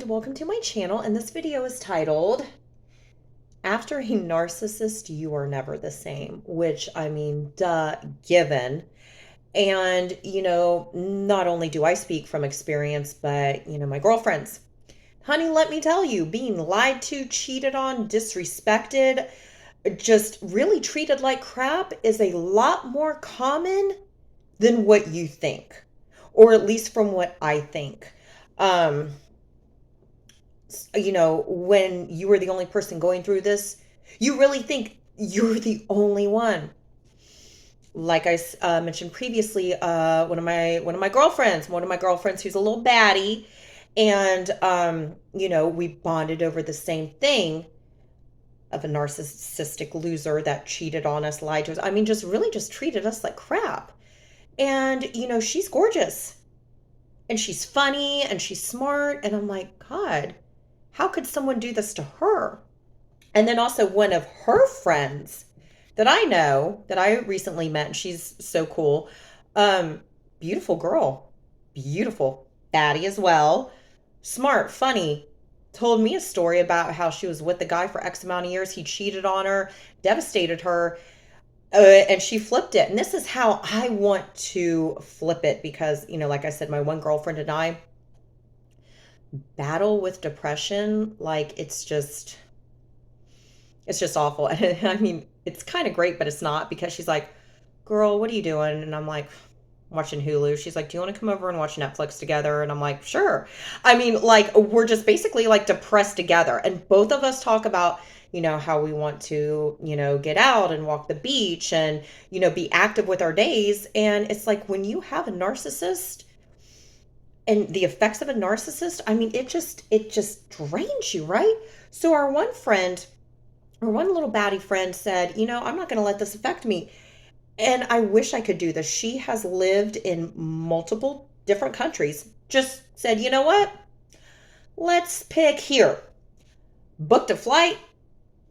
and welcome to my channel. And this video is titled, After a Narcissist, You Are Never the Same, which I mean, duh, given. And, not only do I speak from experience, but, my girlfriends. Honey, let me tell you, being lied to, cheated on, disrespected, just really treated like crap is a lot more common than what you think, or at least from what I think. Um, when you are the only person going through this, you really think you're the only one. Like I mentioned previously, one of my girlfriends who's a little baddie, and we bonded over the same thing of a narcissistic loser that cheated on us, lied to us. I mean, just really just treated us like crap. And she's gorgeous, and she's funny, and she's smart, and I'm like, God, how could someone do this to her? And then also one of her friends that I know that I recently met, and she's so cool. Um, Beautiful girl, beautiful, baddie as well, smart, funny. Told me a story about how she was with the guy for X amount of years. He cheated on her, devastated her, and she flipped it. And this is how I want to flip it because, like I said, my one girlfriend and I battle with depression. Like it's just awful. And I mean, it's kind of great, but it's not because she's like, girl, what are you doing? And I'm like, watching Hulu. She's like, do you want to come over and watch Netflix together? And I'm like, sure. I mean, like, we're just basically like depressed together. And both of us talk about, how we want to, get out and walk the beach and, be active with our days. And it's like when you have a narcissist and the effects of a narcissist, I mean, it just drains you, right? So our one friend, or one little baddie friend said, I'm not going to let this affect me. And I wish I could do this. She has lived in multiple different countries. Just said, you know what? Let's pick here. Booked a flight,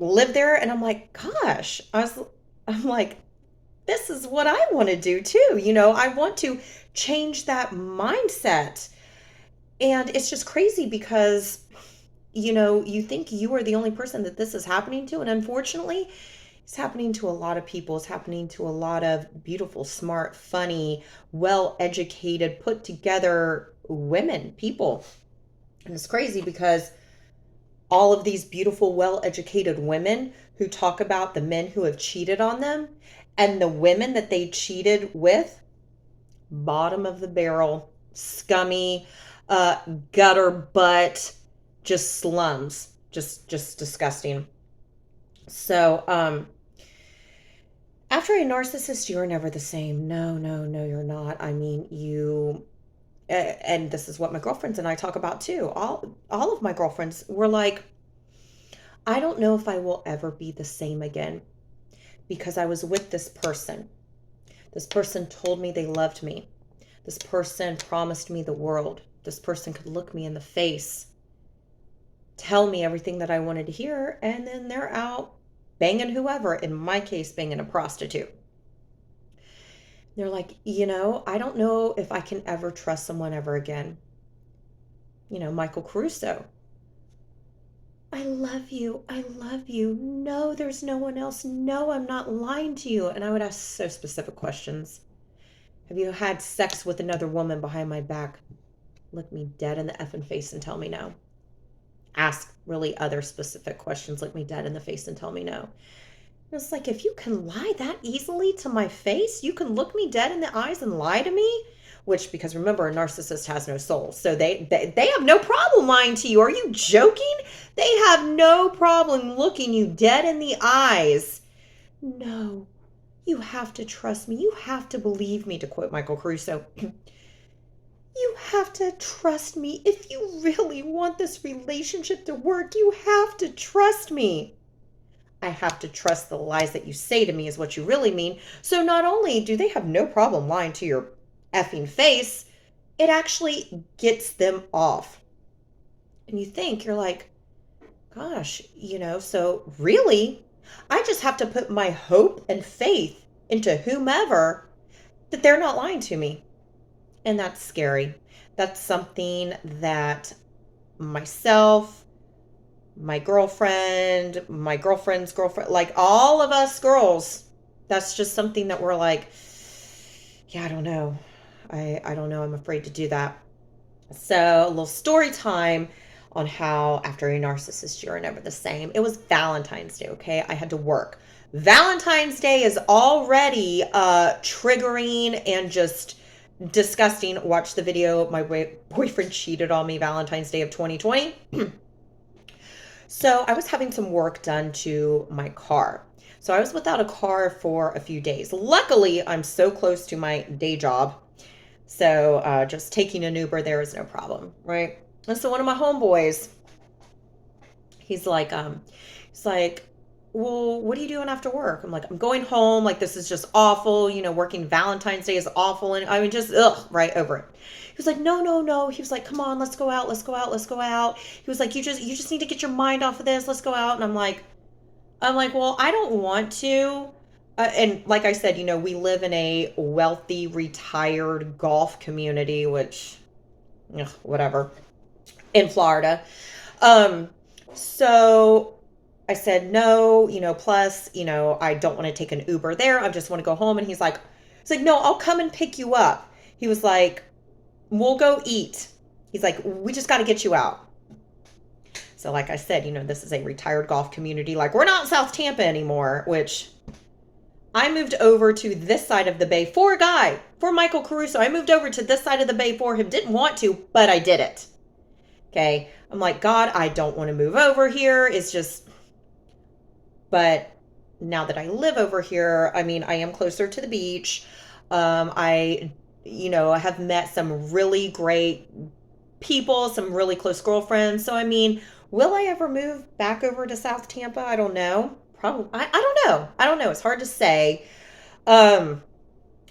lived there, and I'm like, gosh, I'm like, this is what I want to do too. I want to change that mindset. And it's just crazy because you think you are the only person that this is happening to. And unfortunately, it's happening to a lot of people. It's happening to a lot of beautiful, smart, funny, well educated, put together women, people. And it's crazy because all of these beautiful, well educated women who talk about the men who have cheated on them and the women that they cheated with, bottom of the barrel, scummy, gutter butt, just slums, just disgusting. So, after a narcissist, you're never the same. No, no, no, you're not. I mean, and this is what my girlfriends and I talk about too. All of my girlfriends were like, I don't know if I will ever be the same again because I was with this person. This person told me they loved me. This person promised me the world. This person could look me in the face, tell me everything that I wanted to hear, and then they're out banging whoever, in my case, banging a prostitute. They're like, I don't know if I can ever trust someone ever again. Michael Caruso. I love you. I love you. No, there's no one else. No, I'm not lying to you. And I would ask so specific questions. Have you had sex with another woman behind my back? Look me dead in the effing face and tell me no. Ask really other specific questions. Look me dead in the face and tell me no. It's like, if you can lie that easily to my face, you can look me dead in the eyes and lie to me. Which, because remember, a narcissist has no soul, so they have no problem lying to you. Are you joking? They have no problem looking you dead in the eyes. No, you have to trust me. You have to believe me, to quote Michael Caruso. You have to trust me. If you really want this relationship to work, you have to trust me. I have to trust the lies that you say to me is what you really mean. So not only do they have no problem lying to your effing face, it actually gets them off. And you're like, gosh, so really, I just have to put my hope and faith into whomever that they're not lying to me. And that's scary. That's something that myself, my girlfriend, my girlfriend's girlfriend, like all of us girls, that's just something that we're like, yeah, I don't know. I don't know. I'm afraid to do that. So, a little story time on how after a narcissist, you're never the same. It was Valentine's Day, okay? I had to work. Valentine's Day is already triggering and just disgusting. Watch the video. My boyfriend cheated on me Valentine's Day of 2020. So, I was having some work done to my car. So, I was without a car for a few days. Luckily, I'm so close to my day job, so just taking an Uber there is no problem, right? And so one of my homeboys, he's like, he's like, well, what are you doing after work? I'm like, I'm going home. Like, this is just awful. You know, working Valentine's Day is awful. And I mean, just, ugh, right over it. He was like, no, no, no. He was like, come on, let's go out. Let's go out. Let's go out. He was like, you just need to get your mind off of this. Let's go out. And I'm like, well, I don't want to. And like I said, we live in a wealthy, retired golf community, which, ugh, whatever, in Florida. Um, so I said, no, plus, I don't want to take an Uber there. I just want to go home. And he's like, no, I'll come and pick you up. He was like, we'll go eat. He's like, we just got to get you out. So like I said, this is a retired golf community. Like, we're not in South Tampa anymore, which I moved over to this side of the bay for a guy, for Michael Caruso. I moved over to this side of the bay for him. Didn't want to, but I did it. Okay. I'm like, God, I don't want to move over here. It's just, but now that I live over here, I mean, I am closer to the beach. I have met some really great people, some really close girlfriends. So, I mean, will I ever move back over to South Tampa? I don't know. Probably. I don't know. I don't know. It's hard to say. Um,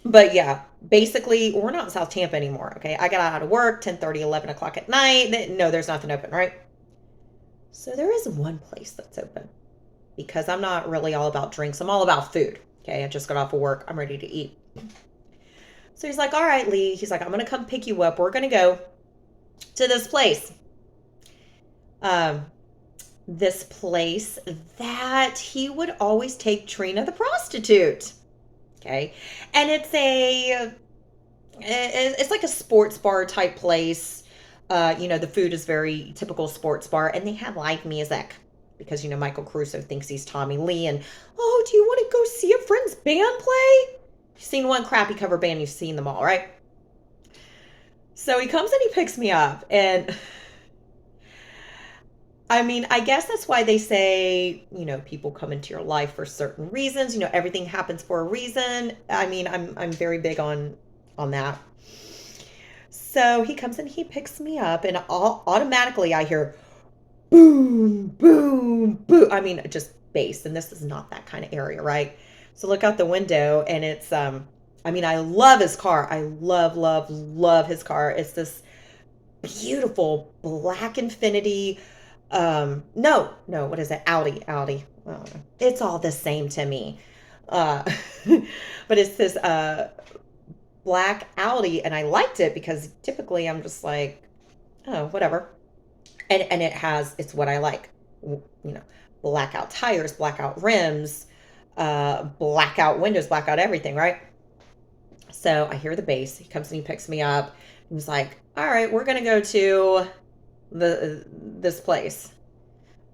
but yeah, basically, we're not in South Tampa anymore. Okay. I got out of work 10:30, 11 o'clock at night. No, there's nothing open, right? So there is one place that's open because I'm not really all about drinks. I'm all about food. Okay. I just got off of work. I'm ready to eat. So he's like, all right, Lee. He's like, I'm going to come pick you up. We're going to go to this place. This place that he would always take Trina the prostitute. Okay. And it's like a sports bar type place. The food is very typical sports bar, and they have live music because, Michael Caruso thinks he's Tommy Lee. And, oh, do you want to go see a friend's band play? You've seen one crappy cover band, you've seen them all, right? So he comes and he picks me up, and I mean, I guess that's why they say, people come into your life for certain reasons. Everything happens for a reason. I mean, I'm very big on that. So he comes and he picks me up, and automatically I hear boom, boom, boom. I mean, just bass, and this is not that kind of area, right? So look out the window, and it's I mean, I love his car. I love, love, love his car. It's this beautiful black Infinity. No, what is it? Audi. It's all the same to me. Uh, but it's this black Audi, and I liked it because typically I'm just like, oh, whatever. And it's what I like. You know, blackout tires, blackout rims, blackout windows, blackout everything, right? So I hear the bass. He comes and he picks me up. He's like, all right, we're gonna go to this place.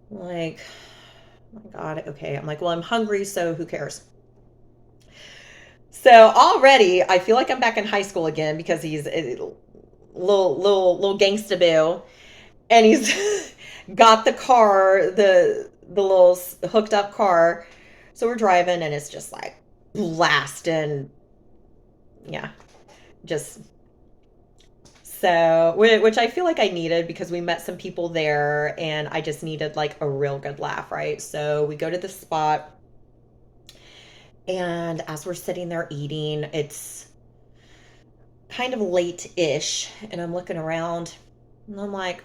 I'm like, oh my God, okay. I'm like, well, I'm hungry, so who cares? So already I feel like I'm back in high school again because he's a little gangsta boo, and he's got the car, the little hooked up car. So we're driving, and it's just like blasting, yeah, just so, which I feel like I needed because we met some people there, and I just needed like a real good laugh, right? So we go to the spot, and as we're sitting there eating, it's kind of late-ish, and I'm looking around, and I'm like,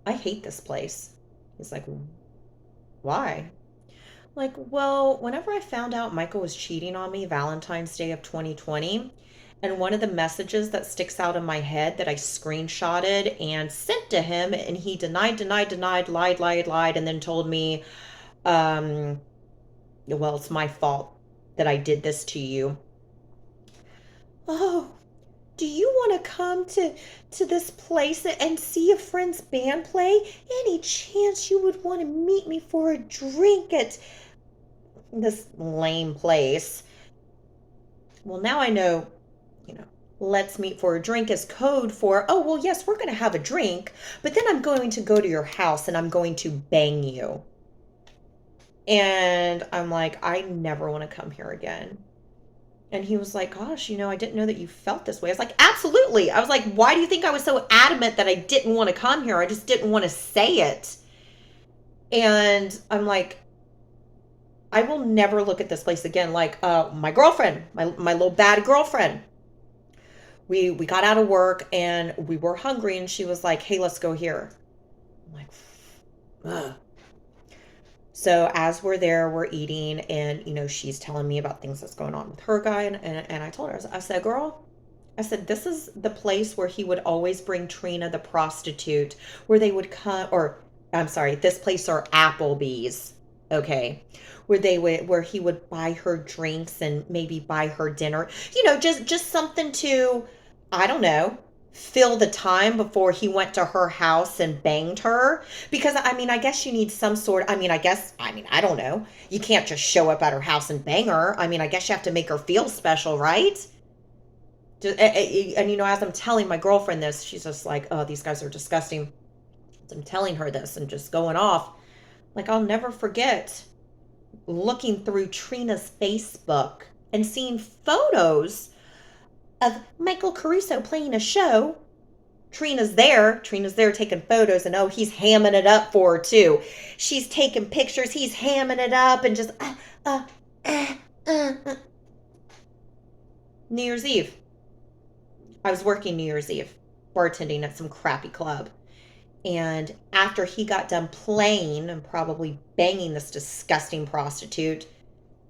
I hate this place. He's like, why? Like, well, whenever I found out Michael was cheating on me Valentine's Day of 2020, And one of the messages that sticks out in my head that I screenshotted and sent to him, and he denied, lied, and then told me, um, well, it's my fault that I did this to you. Oh, do you want to come to this place and see a friend's band play? Any chance you would want to meet me for a drink at this lame place? Well, now I know, let's meet for a drink is code for, oh, well, yes, we're going to have a drink, but then I'm going to go to your house and I'm going to bang you. And I'm like, I never want to come here again. And he was like, gosh, I didn't know that you felt this way. I was like, absolutely. I was like, why do you think I was so adamant that I didn't want to come here? I just didn't want to say it. And I'm like, I will never look at this place again. Like my girlfriend, my little bad girlfriend. We got out of work and we were hungry and she was like, hey, let's go here. I'm like, ugh. So as we're there, we're eating and, she's telling me about things that's going on with her guy. And I told her, I said, girl, I said, this is the place where he would always bring Trina, the prostitute, where they would come, or I'm sorry, this place are Applebee's. Okay. Where he would buy her drinks and maybe buy her dinner, just something to, I don't know, fill the time before he went to her house and banged her. Because, I guess you need some sort, I don't know. You can't just show up at her house and bang her. I guess you have to make her feel special, right? And, as I'm telling my girlfriend this, she's just like, oh, these guys are disgusting. So I'm telling her this and just going off. Like, I'll never forget looking through Trina's Facebook and seeing photos of Michael Caruso playing a show. Trina's there taking photos, and oh, he's hamming it up for her too. She's taking pictures, he's hamming it up and just New Year's Eve. I was working New Year's Eve, bartending at some crappy club. And after he got done playing and probably banging this disgusting prostitute,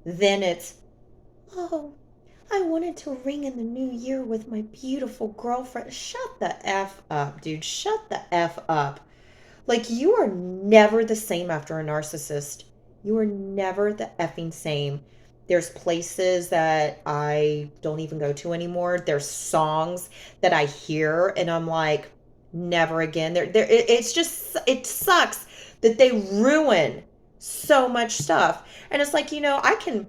then it's, oh, I wanted to ring in the new year with my beautiful girlfriend. Shut the F up, dude. Shut the F up. Like, you are never the same after a narcissist. You are never the effing same. There's places that I don't even go to anymore. There's songs that I hear and I'm like, never again. It sucks that they ruin so much stuff. And it's like, I can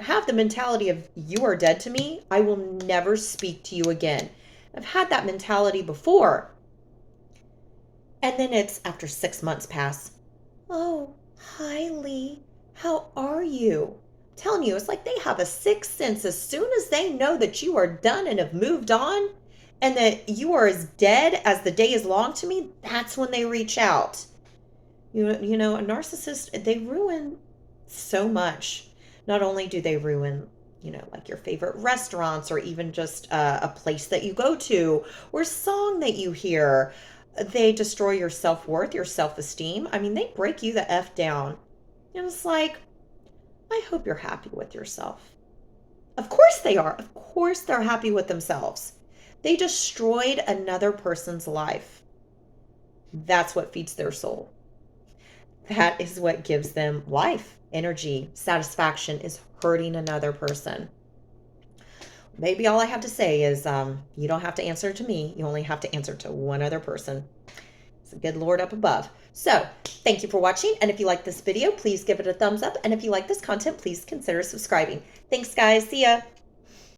have the mentality of, you are dead to me. I will never speak to you again. I've had that mentality before. And then it's after 6 months pass. Oh, hi, Lee. How are you? I'm telling you, it's like they have a sixth sense. As soon as they know that you are done and have moved on, and that you are as dead as the day is long to me, that's when they reach out. A narcissist, they ruin so much. Not only do they ruin, like your favorite restaurants or even just a place that you go to or a song that you hear, they destroy your self-worth, your self-esteem. They break you the F down. And it's like, I hope you're happy with yourself. Of course they are. Of course they're happy with themselves. They destroyed another person's life. That's what feeds their soul. That is what gives them life, energy, satisfaction, is hurting another person. Maybe all I have to say is you don't have to answer to me. You only have to answer to one other person. It's a good Lord up above. So thank you for watching. And if you like this video, please give it a thumbs up. And if you like this content, please consider subscribing. Thanks, guys. See ya.